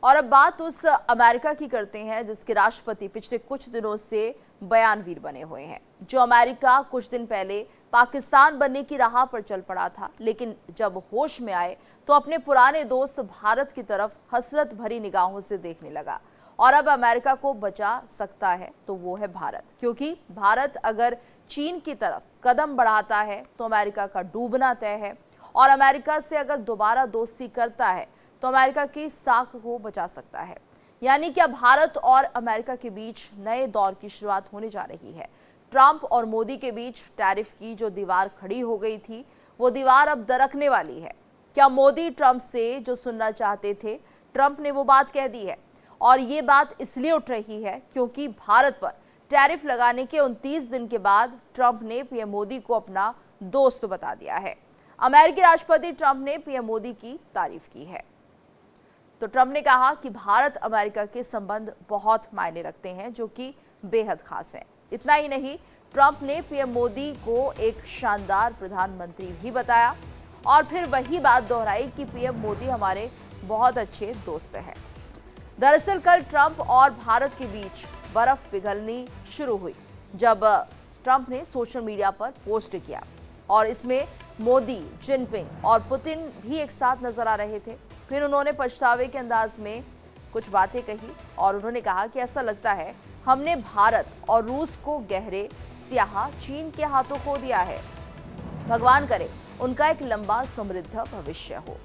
और अब बात उस अमेरिका की करते हैं जिसके राष्ट्रपति पिछले कुछ दिनों से बयानवीर बने हुए हैं। जो अमेरिका कुछ दिन पहले पाकिस्तान बनने की राह पर चल पड़ा था, लेकिन जब होश में आए तो अपने पुराने दोस्त भारत की तरफ हसरत भरी निगाहों से देखने लगा। और अब अमेरिका को बचा सकता है तो वो है भारत, क्योंकि भारत अगर चीन की तरफ कदम बढ़ाता है तो अमेरिका का डूबना तय है। और अमेरिका से अगर दोबारा दोस्ती करता है तो अमेरिका की साख को बचा सकता है। यानी कि अब भारत और अमेरिका के बीच नए दौर की शुरुआत होने जा रही है। ट्रंप और मोदी के बीच टैरिफ की जो दीवार खड़ी हो गई थी, वो दीवार अब दरकने वाली है। क्या मोदी ट्रंप से जो सुनना चाहते थे, ट्रंप ने वो बात कह दी है? और ये बात इसलिए उठ रही है क्योंकि भारत पर टैरिफ लगाने के 29 दिन के बाद ट्रंप ने पीएम मोदी को अपना दोस्त बता दिया है। अमेरिकी राष्ट्रपति ट्रंप ने पीएम मोदी की तारीफ की है। तो ट्रंप ने कहा कि भारत अमेरिका के संबंध बहुत मायने रखते हैं, जो कि बेहद खास है। इतना ही नहीं, ट्रंप ने पीएम मोदी को एक शानदार प्रधानमंत्री भी बताया और फिर वही बात दोहराई कि पीएम मोदी हमारे बहुत अच्छे दोस्त हैं। दरअसल कल ट्रंप और भारत के बीच बर्फ पिघलनी शुरू हुई जब ट्रंप ने सोशल मीडिया पर पोस्ट किया और इसमें मोदी, जिनपिंग और पुतिन भी एक साथ नजर आ रहे थे। फिर उन्होंने पछतावे के अंदाज में कुछ बातें कही और उन्होंने कहा कि ऐसा लगता है हमने भारत और रूस को गहरे स्याह चीन के हाथों खो दिया है। भगवान करे उनका एक लंबा समृद्ध भविष्य हो।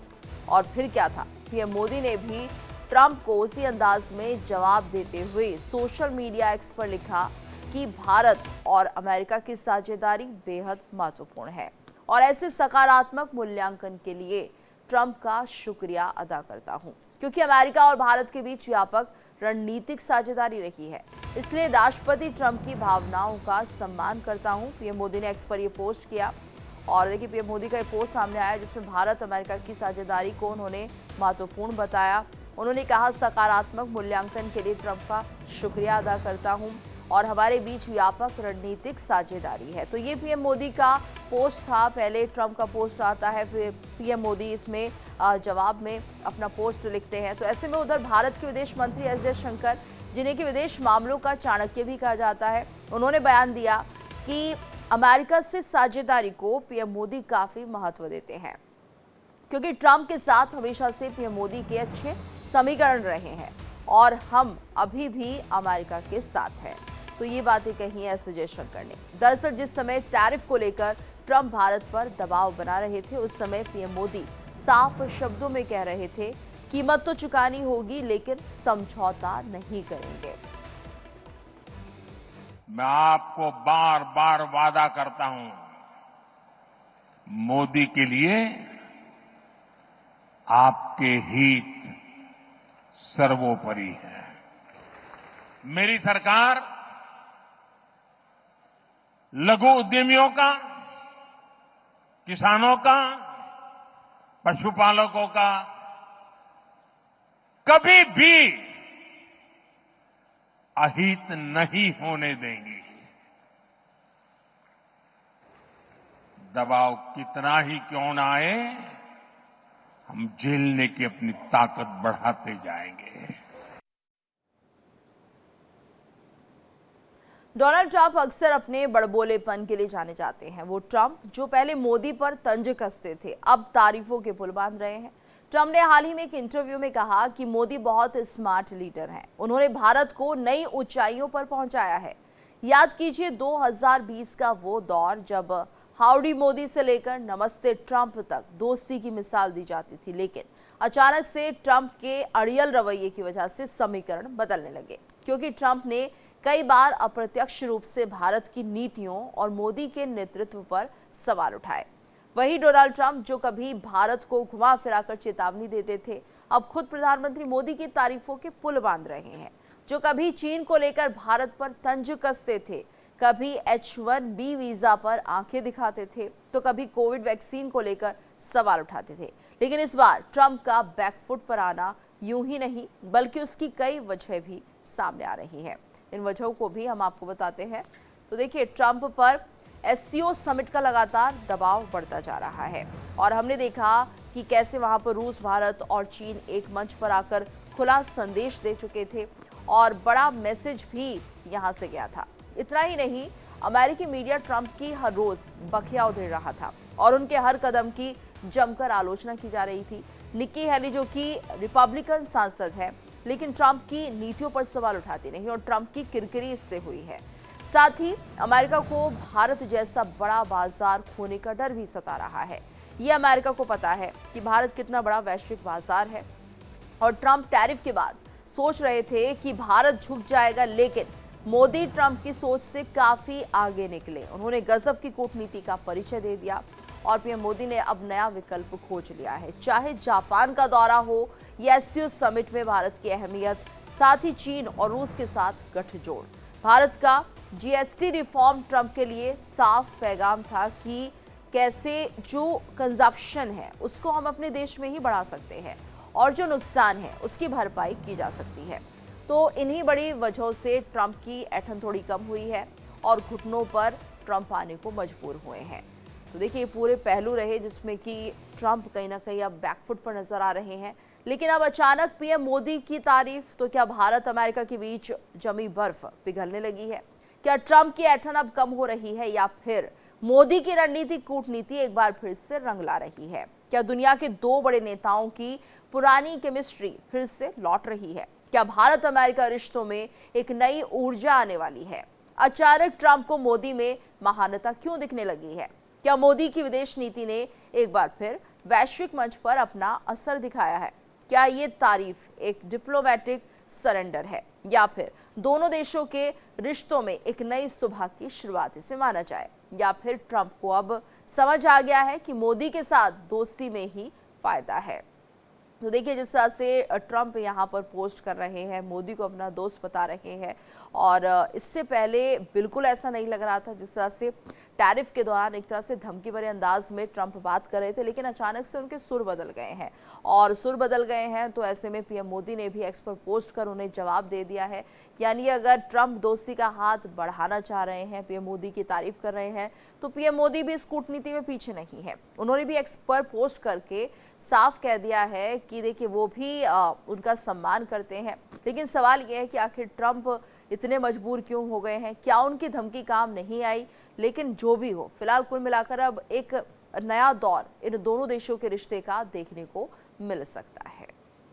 और फिर क्या था, पीएम मोदी ने भी ट्रंप को उसी अंदाज में जवाब देते हुए सोशल मीडिया एक्स पर लिखा कि भारत और अमेरिका की साझेदारी बेहद महत्वपूर्ण है और ऐसे सकारात्मक मूल्यांकन के लिए ट्रंप का शुक्रिया अदा करता हूं, क्योंकि अमेरिका और भारत के बीच व्यापक रणनीतिक साझेदारी रही है। इसलिए राष्ट्रपति ट्रंप की भावनाओं का सम्मान करता हूं। पीएम मोदी ने एक्स पर यह पोस्ट किया और देखिए पीएम मोदी का ये पोस्ट सामने आया जिसमें भारत अमेरिका की साझेदारी को उन्होंने महत्वपूर्ण बताया। उन्होंने कहा सकारात्मक मूल्यांकन के लिए ट्रंप का शुक्रिया अदा करता हूं और हमारे बीच व्यापक रणनीतिक साझेदारी है। तो ये पीएम मोदी का पोस्ट था। पहले ट्रंप का पोस्ट आता है, फिर पीएम मोदी इसमें जवाब में अपना पोस्ट लिखते हैं। तो ऐसे में उधर भारत के विदेश मंत्री एस जयशंकर, जिन्हें कि विदेश मामलों का चाणक्य भी कहा जाता है, उन्होंने बयान दिया कि अमेरिका से साझेदारी को पीएम मोदी काफी महत्व देते हैं, क्योंकि ट्रंप के साथ हमेशा से पीएम मोदी के अच्छे समीकरण रहे हैं और हम अभी भी अमेरिका के साथ हैं। तो ये बातें कही है एस जयशंकर ने। दरअसल जिस समय टैरिफ को लेकर ट्रंप भारत पर दबाव बना रहे थे, उस समय पीएम मोदी साफ शब्दों में कह रहे थे कीमत तो चुकानी होगी लेकिन समझौता नहीं करेंगे। मैं आपको बार बार वादा करता हूं, मोदी के लिए आपके हित सर्वोपरि है। मेरी सरकार लघु उद्यमियों का, किसानों का, पशुपालकों का कभी भी अहित नहीं होने देंगी। दबाव कितना ही क्यों ना आए, हम झेलने की अपनी ताकत बढ़ाते जाएंगे। डोनाल्ड ट्रंप अक्सर अपने बड़बोलेपन के लिए जाने जाते हैं। वो ट्रंप जो पहले मोदी पर तंज कसते थे, अब तारीफों के पुल बांध रहे हैं। ट्रंप ने हाल ही में एक इंटरव्यू में कहा कि मोदी बहुत स्मार्ट लीडर हैं। उन्होंने भारत को नई ऊंचाइयों पर पहुंचाया है। याद कीजिए 2020 का वो दौर जब हाउडी मोदी से लेकर नमस्ते ट्रंप तक दोस्ती की मिसाल दी जाती थी, लेकिन अचानक से ट्रंप के अड़ियल रवैये की वजह से समीकरण बदलने लगे, क्योंकि ट्रंप ने कई बार अप्रत्यक्ष रूप से भारत की नीतियों और मोदी के नेतृत्व पर सवाल उठाए। वही डोनाल्ड ट्रंप जो कभी भारत को घुमा फिराकर चेतावनी देते थे, अब खुद प्रधानमंत्री मोदी की तारीफों के पुल बांध रहे हैं। जो कभी चीन को लेकर भारत पर तंज कसते थे, कभी H1B वीजा पर आंखें दिखाते थे, तो कभी कोविड वैक्सीन को लेकर सवाल उठाते थे, लेकिन इस बार ट्रंप का बैकफुट पर आना यूं ही नहीं बल्कि उसकी कई वजह भी सामने आ रही हैं। इन वजहों को भी हम आपको बताते हैं। तो देखिए, ट्रंप पर SCO समिट का लगातार दबाव बढ़ता जा रहा है और हमने देखा कि कैसे वहां पर रूस, भारत और चीन एक मंच पर आकर खुला संदेश दे चुके थे और बड़ा मैसेज भी यहां से गया था। इतना ही नहीं, अमेरिकी मीडिया ट्रंप की हर रोज बखिया उधेड़ रहा था और उनके हर कदम की जमकर आलोचना की जा रही थी। निक्की हेली, जो कि रिपब्लिकन सांसद है, लेकिन ट्रंप की नीतियों पर सवाल उठाती नहीं और ट्रंप की किरकिरी इससे हुई है। साथ ही अमेरिका को भारत जैसा बड़ा बाजार खोने का डर भी सता रहा है। ये अमेरिका को पता है कि भारत कितना बड़ा वैश्विक बाजार है और ट्रंप टैरिफ के बाद सोच रहे थे कि भारत झुक जाएगा, लेकिन मोदी ट्रंप की सोच से काफी आगे निकले। उन्होंने गजब की कूटनीति का परिचय दे दिया और पीएम मोदी ने अब नया विकल्प खोज लिया है। चाहे जापान का दौरा हो या एससीओ समिट में भारत की अहमियत, साथ ही चीन और रूस के साथ गठजोड़। भारत का जीएसटी रिफॉर्म ट्रंप के लिए साफ पैगाम था कि कैसे जो कंजप्शन है उसको हम अपने देश में ही बढ़ा सकते हैं और जो नुकसान है उसकी भरपाई की जा सकती है। तो इन्हीं बड़ी वजहों से ट्रंप की ऐंठन थोड़ी कम हुई है और घुटनों पर ट्रंप आने को मजबूर हुए हैं। तो देखिए, ये पूरे पहलू रहे जिसमें कि ट्रंप कहीं ना कहीं अब बैकफुट पर नजर आ रहे हैं। लेकिन अब अचानक पीएम मोदी की तारीफ, तो क्या भारत अमेरिका के बीच जमी बर्फ पिघलने लगी है? क्या ट्रंप की ऐंठन अब कम हो रही है या फिर मोदी की रणनीतिक कूटनीति एक बार फिर से रंग ला रही है? क्या दुनिया के दो बड़े नेताओं की पुरानी केमिस्ट्री फिर से लौट रही है? क्या भारत अमेरिका रिश्तों में एक नई ऊर्जा आने वाली है? अचानक ट्रंप को मोदी में महानता क्यों दिखने लगी है? क्या मोदी की विदेश नीति ने एक बार फिर वैश्विक मंच पर अपना असर दिखाया है? क्या ये तारीफ एक डिप्लोमेटिक सरेंडर है या फिर दोनों देशों के रिश्तों में एक नई सुबह की शुरुआत इसे माना जाए? या फिर ट्रंप को अब समझ आ गया है कि मोदी के साथ दोस्ती में ही फायदा है? तो देखिए, जिस तरह से ट्रंप यहाँ पर पोस्ट कर रहे हैं, मोदी को अपना दोस्त बता रहे हैं और इससे पहले बिल्कुल ऐसा नहीं लग रहा था। जिस तरह से टैरिफ के दौरान एक तरह से धमकी भरे अंदाज में ट्रंप बात कर रहे थे, लेकिन अचानक से उनके सुर बदल गए हैं और सुर बदल गए हैं तो ऐसे में पीएम मोदी ने भी एक्स पर पोस्ट कर उन्हें जवाब दे दिया है। यानी अगर ट्रंप दोस्ती का हाथ बढ़ाना चाह रहे हैं, पीएम मोदी की तारीफ कर रहे हैं, तो पीएम मोदी भी इस कूटनीति में पीछे नहीं है। उन्होंने भी एक्स पर पोस्ट करके साफ कह दिया है कि देखिए, वो भी उनका सम्मान करते हैं। लेकिन सवाल यह है कि आखिर ट्रंप इतने मजबूर क्यों हो गए हैं? क्या उनकी धमकी काम नहीं आई? लेकिन जो भी हो, फिलहाल कुल मिलाकर अब एक नया दौर इन दोनों देशों के रिश्ते का देखने को मिल सकता है।